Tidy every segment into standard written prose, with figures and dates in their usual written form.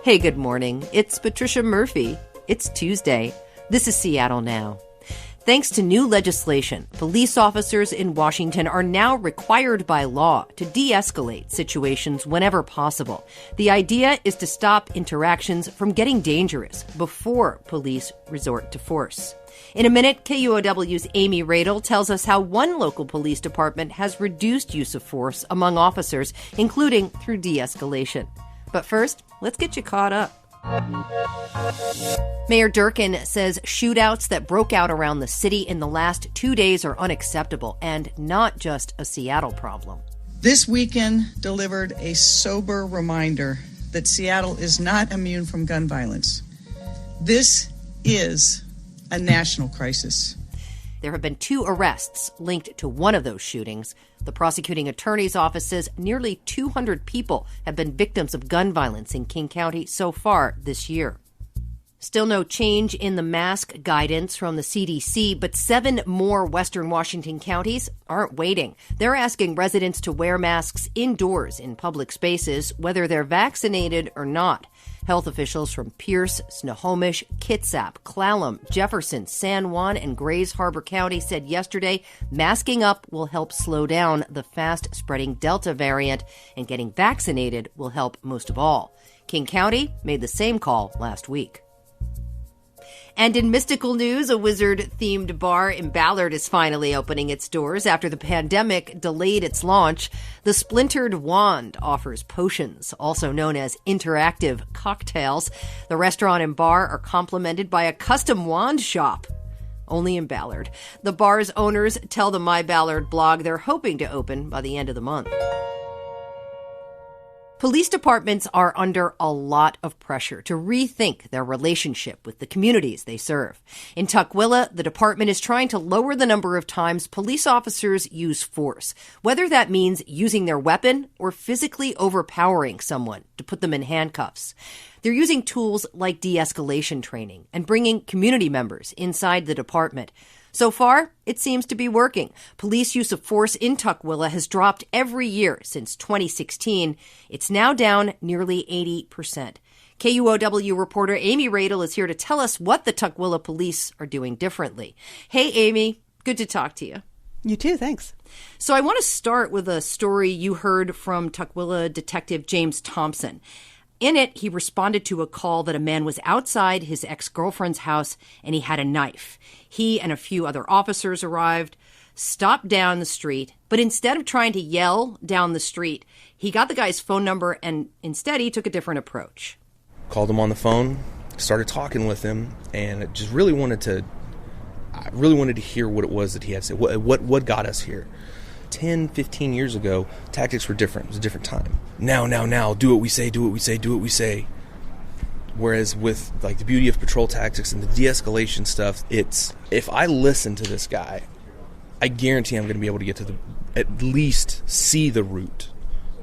Hey, good morning. It's Patricia Murphy. It's Tuesday. This is Seattle Now. Thanks to new legislation, police officers in Washington are now required by law to de-escalate situations whenever possible. The idea is to stop interactions from getting dangerous before police resort to force. In a minute, KUOW's Amy Radil tells us how one local police department has reduced use of force among officers, including through de-escalation. But first, let's get you caught up. Mayor Durkin says shootouts that broke out around the city in the last 2 days are unacceptable and not just a Seattle problem. This weekend delivered a sober reminder that Seattle is not immune from gun violence. This is a national crisis. There have been 2 arrests linked to one of those shootings. The prosecuting attorney's office says nearly 200 people have been victims of gun violence in King County so far this year. Still no change in the mask guidance from the CDC, but 7 more Western Washington counties aren't waiting. They're asking residents to wear masks indoors in public spaces, whether they're vaccinated or not. Health officials from Pierce, Snohomish, Kitsap, Clallam, Jefferson, San Juan, and Grays Harbor County said yesterday masking up will help slow down the fast-spreading Delta variant, and getting vaccinated will help most of all. King County made the same call last week. And in mystical news, a wizard-themed bar in Ballard is finally opening its doors after the pandemic delayed its launch. The Splintered Wand offers potions, also known as interactive cocktails. The restaurant and bar are complemented by a custom wand shop, only in Ballard. The bar's owners tell the My Ballard blog they're hoping to open by the end of the month. Police departments are under a lot of pressure to rethink their relationship with the communities they serve. In Tukwila, the department is trying to lower the number of times police officers use force, whether that means using their weapon or physically overpowering someone to put them in handcuffs. They're using tools like de-escalation training and bringing community members inside the department. So far, it seems to be working. Police use of force in Tukwila has dropped every year since 2016. It's now down nearly 80%. KUOW reporter Amy Radil is here to tell us what the Tukwila police are doing differently. Hey, Amy. Good to talk to you. You too, thanks. So I want to start with a story you heard from Tukwila Detective James Thompson. In it, he responded to a call that a man was outside his ex-girlfriend's house and he had a knife. He and a few other officers arrived, stopped down the street, but instead of trying to yell down the street, he got the guy's phone number and instead he took a different approach. Called him on the phone, started talking with him, and I really wanted to hear what it was that he had to say, what got us here. 10, 15 years ago, tactics were different. It was a different time. Now, do what we say, do what we say, do what we say. Whereas with like the beauty of patrol tactics and the de-escalation stuff, it's if I listen to this guy, I guarantee I'm going to be able to get to at least see the root.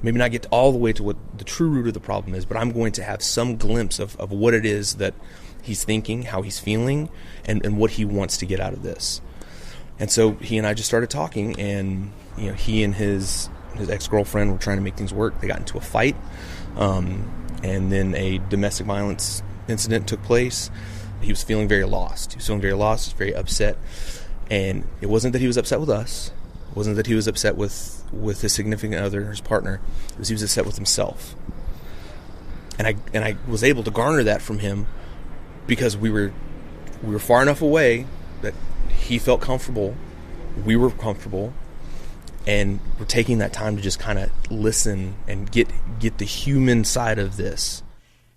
Maybe not get all the way to what the true root of the problem is, but I'm going to have some glimpse of what it is that he's thinking, how he's feeling, and what he wants to get out of this. And so he and I just started talking, and he and his ex-girlfriend were trying to make things work. They got into a fight, and then a domestic violence incident took place. He was feeling very lost. He was very upset. And it wasn't that he was upset with us. It wasn't that he was upset with his significant other, his partner. It was he was upset with himself. And I was able to garner that from him because we were far enough away that he felt comfortable, we were comfortable, and we're taking that time to just kind of listen and get the human side of this.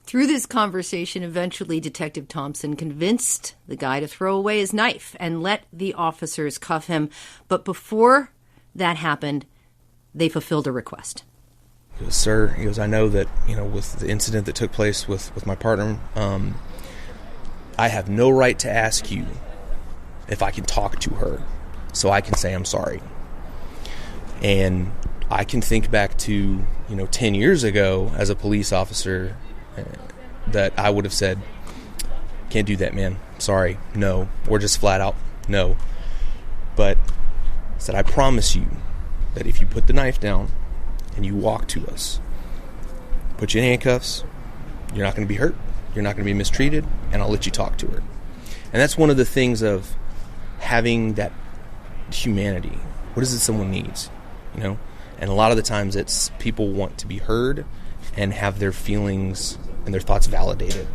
Through this conversation, eventually Detective Thompson convinced the guy to throw away his knife and let the officers cuff him. But before that happened, they fulfilled a request. He goes, sir, I know that, with the incident that took place with my partner, I have no right to ask you if I can talk to her so I can say I'm sorry. And I can think back to, 10 years ago as a police officer that I would have said, can't do that, man. Sorry, no. Or just flat out, no. But I said, I promise you that if you put the knife down and you walk to us, put you in handcuffs, You're not going to be hurt. You're not going to be mistreated, and I'll let you talk to her. And that's one of the things of having that humanity. What is it someone needs? You know? And a lot of the times it's people want to be heard and have their feelings and their thoughts validated.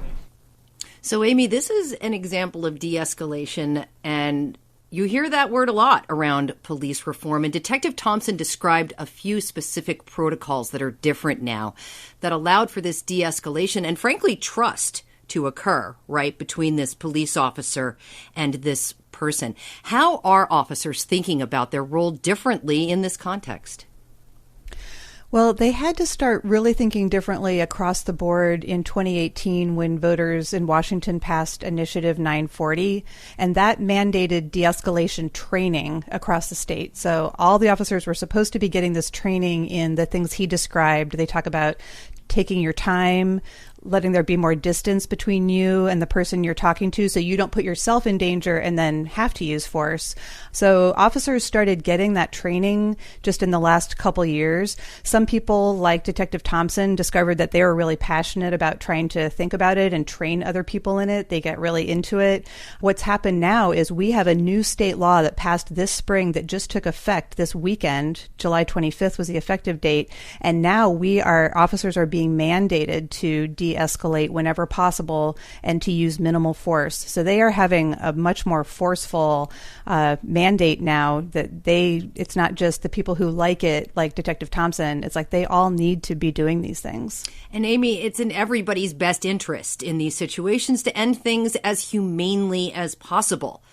So, Amy, this is an example of de-escalation, and you hear that word a lot around police reform. And Detective Thompson described a few specific protocols that are different now that allowed for this de-escalation and, frankly, trust to occur, right, between this police officer and this person. How are officers thinking about their role differently in this context? Well, they had to start really thinking differently across the board in 2018 when voters in Washington passed Initiative 940, and that mandated de-escalation training across the state. So all the officers were supposed to be getting this training in the things he described. They talk about taking your time, letting there be more distance between you and the person you're talking to so you don't put yourself in danger and then have to use force. So officers started getting that training just in the last couple years. Some people, like Detective Thompson, discovered that they were really passionate about trying to think about it and train other people in it. They get really into it. What's happened now is we have a new state law that passed this spring that just took effect this weekend. July 25th was the effective date. And now officers are being mandated to de-escalate whenever possible and to use minimal force. So they are having a much more forceful mandate now that it's not just the people who like it, like Detective Thompson. It's like they all need to be doing these things. And Amy, it's in everybody's best interest in these situations to end things as humanely as possible.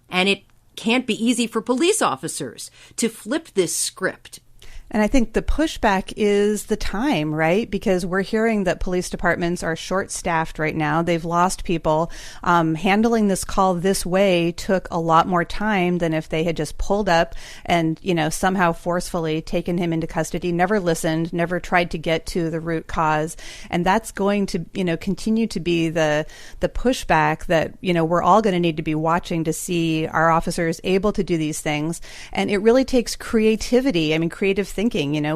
And it can't be easy for police officers to flip this script. And I think the pushback is the time, right? Because we're hearing that police departments are short-staffed right now. They've lost people. Handling this call this way took a lot more time than if they had just pulled up and, somehow forcefully taken him into custody, never listened, never tried to get to the root cause. And that's going to, continue to be the pushback that, we're all going to need to be watching to see our officers able to do these things. And it really takes creativity. Creative thinking.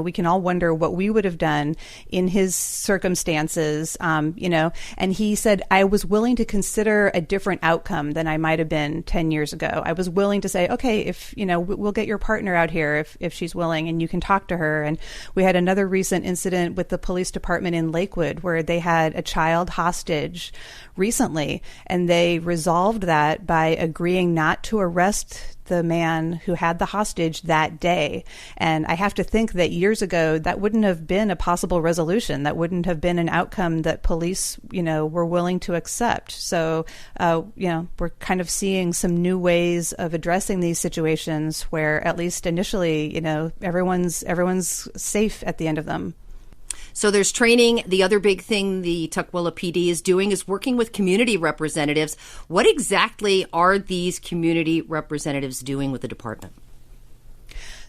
We can all wonder what we would have done in his circumstances, and he said, I was willing to consider a different outcome than I might have been 10 years ago. I was willing to say, okay, if, we'll get your partner out here if she's willing and you can talk to her. And we had another recent incident with the police department in Lakewood where they had a child hostage recently, and they resolved that by agreeing not to arrest the man who had the hostage that day. And I have to think that years ago, that wouldn't have been a possible resolution. That wouldn't have been an outcome that police, were willing to accept. So, we're kind of seeing some new ways of addressing these situations where at least initially, everyone's safe at the end of them. So there's training. The other big thing the Tukwila PD is doing is working with community representatives. What exactly are these community representatives doing with the department?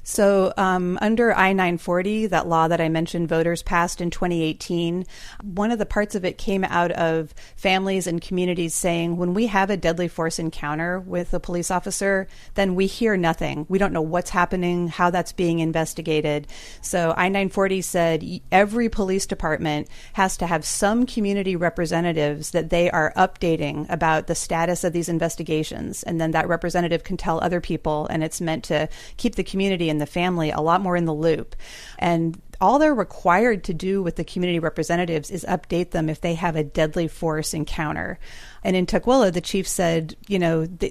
So under I-940, that law that I mentioned voters passed in 2018, one of the parts of it came out of families and communities saying, when we have a deadly force encounter with a police officer, then we hear nothing. We don't know what's happening, how that's being investigated. So I-940 said every police department has to have some community representatives that they are updating about the status of these investigations. And then that representative can tell other people, and it's meant to keep the community and the family a lot more in the loop. And all they're required to do with the community representatives is update them if they have a deadly force encounter. And in Tukwila, the chief said,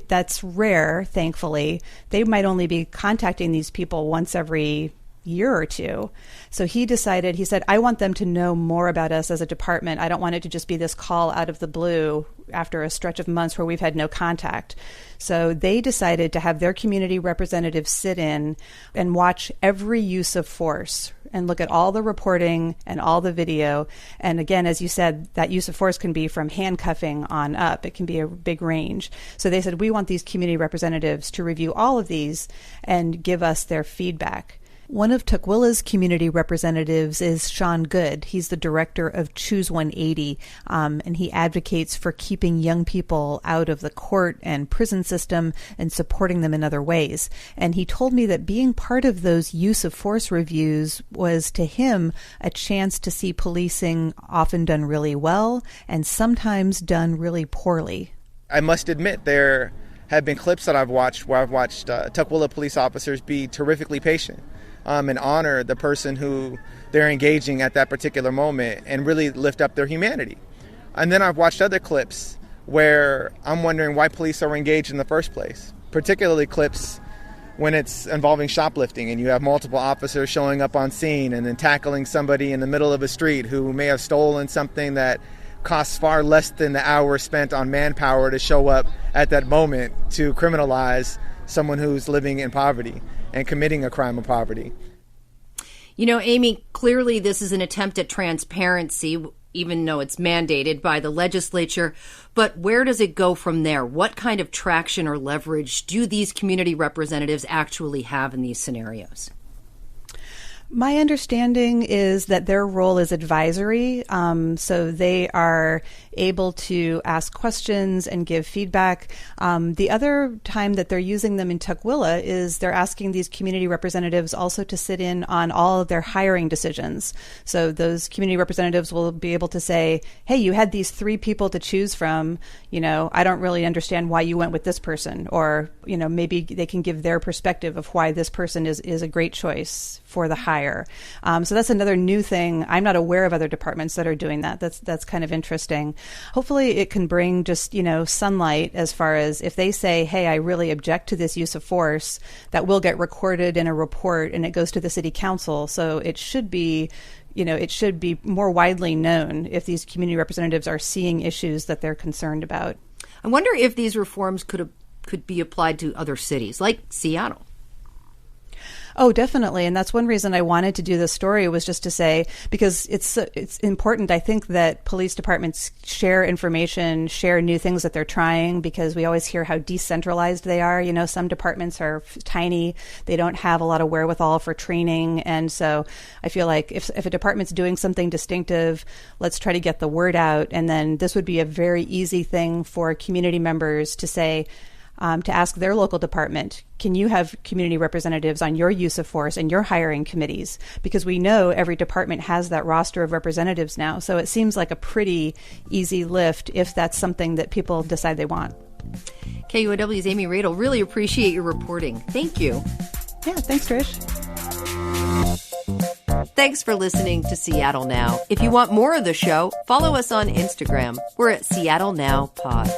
that's rare, thankfully. They might only be contacting these people once every year or two. So he said, I want them to know more about us as a department. I don't want it to just be this call out of the blue after a stretch of months where we've had no contact. So they decided to have their community representatives sit in and watch every use of force and look at all the reporting and all the video. And again, as you said, that use of force can be from handcuffing on up. It can be a big range. So they said, we want these community representatives to review all of these and give us their feedback. One of Tukwila's community representatives is Sean Good. He's the director of Choose 180, and he advocates for keeping young people out of the court and prison system and supporting them in other ways. And he told me that being part of those use of force reviews was, to him, a chance to see policing often done really well and sometimes done really poorly. I must admit, there have been clips that I've watched where I've watched Tukwila police officers be terrifically patient and honor the person who they're engaging at that particular moment and really lift up their humanity. And then I've watched other clips where I'm wondering why police are engaged in the first place, particularly clips when it's involving shoplifting and you have multiple officers showing up on scene and then tackling somebody in the middle of a street who may have stolen something that costs far less than the hour spent on manpower to show up at that moment to criminalize someone who's living in poverty and committing a crime of poverty. You know, Amy, clearly this is an attempt at transparency, even though it's mandated by the legislature. But where does it go from there? What kind of traction or leverage do these community representatives actually have in these scenarios? My understanding is that their role is advisory, so they are able to ask questions and give feedback. The other time that they're using them in Tukwila is they're asking these community representatives also to sit in on all of their hiring decisions. So those community representatives will be able to say, hey, you had these 3 people to choose from, you know, I don't really understand why you went with this person, or, you know, maybe they can give their perspective of why this person is a great choice for the hire. So that's another new thing. I'm not aware of other departments that are doing that. That's kind of interesting. Hopefully it can bring just, you know, sunlight as far as if they say, hey, I really object to this use of force, that will get recorded in a report and it goes to the city council. So it should be, you know, it should be more widely known if these community representatives are seeing issues that they're concerned about. I wonder if these reforms could be applied to other cities like Seattle. Oh, definitely. And that's one reason I wanted to do this story, was just to say, because it's important, I think, that police departments share information, share new things that they're trying, because we always hear how decentralized they are. You know, some departments are tiny. They don't have a lot of wherewithal for training. And so I feel like if a department's doing something distinctive, let's try to get the word out. And then this would be a very easy thing for community members to say, to ask their local department, can you have community representatives on your use of force and your hiring committees? Because we know every department has that roster of representatives now. So it seems like a pretty easy lift if that's something that people decide they want. KUOW's Amy Radil, really appreciate your reporting. Thank you. Yeah, thanks, Trish. Thanks for listening to Seattle Now. If you want more of the show, follow us on Instagram. We're at Seattle Now Pod.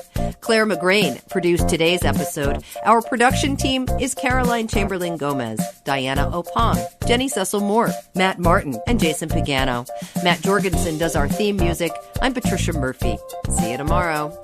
Clare McGrane produced today's episode. Our production team is Caroline Chamberlain Gomez, Diana Opong, Jenny Cecil Moore, Matt Martin, and Jason Pagano. Matt Jorgensen does our theme music. I'm Patricia Murphy. See you tomorrow.